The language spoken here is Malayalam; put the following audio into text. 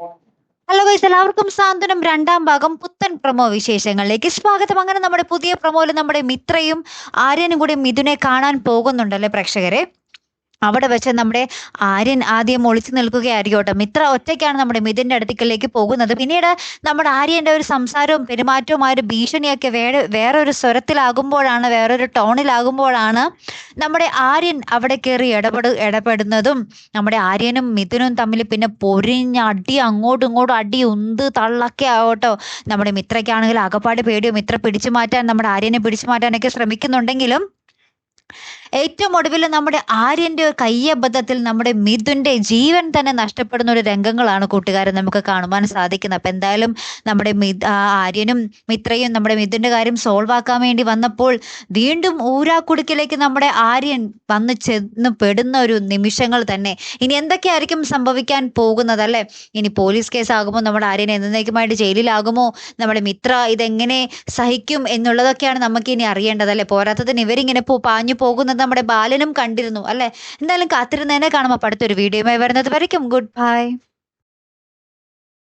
ഹലോ ഗൈസ്, എല്ലാവർക്കും സാന്ത്വനം രണ്ടാം ഭാഗം പുത്തൻ പ്രൊമോ വിശേഷങ്ങളിലേക്ക് സ്വാഗതം. അങ്ങനെ നമ്മുടെ പുതിയ പ്രൊമോയിൽ നമ്മുടെ മിത്രയും ആര്യനും കൂടി മിഥുനെ കാണാൻ പോകുന്നുണ്ടല്ലേ പ്രേക്ഷകരെ. അവിടെ വെച്ച് നമ്മുടെ ആര്യൻ ആദ്യം ഒളിച്ചു നിൽക്കുകയായിരിക്കും കേട്ടോ. മിത്ര ഒറ്റയ്ക്കാണ് നമ്മുടെ മിഥുന്റെ അടുത്തേക്ക് പോകുന്നത്. പിന്നീട് നമ്മുടെ ആര്യന്റെ ഒരു സംസാരവും പെരുമാറ്റവും ആ ഒരു ഭീഷണിയൊക്കെ വേറൊരു സ്വരത്തിലാകുമ്പോഴാണ്, വേറൊരു ടോണിലാകുമ്പോഴാണ് നമ്മുടെ ആര്യൻ അവിടെ കയറി ഇടപെടുന്നതും നമ്മുടെ ആര്യനും മിഥുനും തമ്മിൽ പിന്നെ പൊരിഞ്ഞ അടി, അങ്ങോട്ടും ഇങ്ങോട്ടും അടി, ഉന്ത് തള്ളൊക്കെ ആവട്ടോ. നമ്മുടെ മിത്രയ്ക്കാണെങ്കിൽ അകപ്പാട് പേടിയോ. മിത്ര പിടിച്ചു മാറ്റാൻ, നമ്മുടെ ആര്യനെ പിടിച്ചു മാറ്റാനൊക്കെ ശ്രമിക്കുന്നുണ്ടെങ്കിലും ഏറ്റവും ഒടുവിൽ നമ്മുടെ ആര്യന്റെ കയ്യബദ്ധത്തിൽ നമ്മുടെ മിഥുന്റെ ജീവൻ തന്നെ നഷ്ടപ്പെടുന്ന ഒരു രംഗങ്ങളാണ് കൂട്ടുകാരെ നമുക്ക് കാണുവാൻ സാധിക്കുന്നത്. അപ്പൊ എന്തായാലും നമ്മുടെ ആര്യനും മിത്രയും നമ്മുടെ മിഥുന്റെ കാര്യം സോൾവ് ആക്കാൻ വേണ്ടി വന്നപ്പോൾ വീണ്ടും ഊരാക്കുടുക്കിലേക്ക് നമ്മുടെ ആര്യൻ വന്ന് ചെന്ന് പെടുന്ന ഒരു നിമിഷങ്ങൾ തന്നെ. ഇനി എന്തൊക്കെയായിരിക്കും സംഭവിക്കാൻ പോകുന്നത് അല്ലേ? ഇനി പോലീസ് കേസ് ആകുമോ? നമ്മുടെ ആര്യൻ എന്നേക്കുമായിട്ട് ജയിലിലാകുമോ? നമ്മുടെ മിത്ര ഇതെങ്ങനെ സഹിക്കും എന്നുള്ളതൊക്കെയാണ് നമുക്ക് ഇനി അറിയേണ്ടത് അല്ലേ? പോരാത്തതിന് ഇവരിങ്ങനെ പാഞ്ഞു പോകുന്നത് നമ്മുടെ ബാലനും കണ്ടിരുന്നു അല്ലെ. എന്തായാലും കാത്തിരുന്നതിനെ കാണുമ്പോൾ അടുത്തൊരു വീഡിയോയുമായി വരുന്നത് വരയ്ക്കും. Good bye.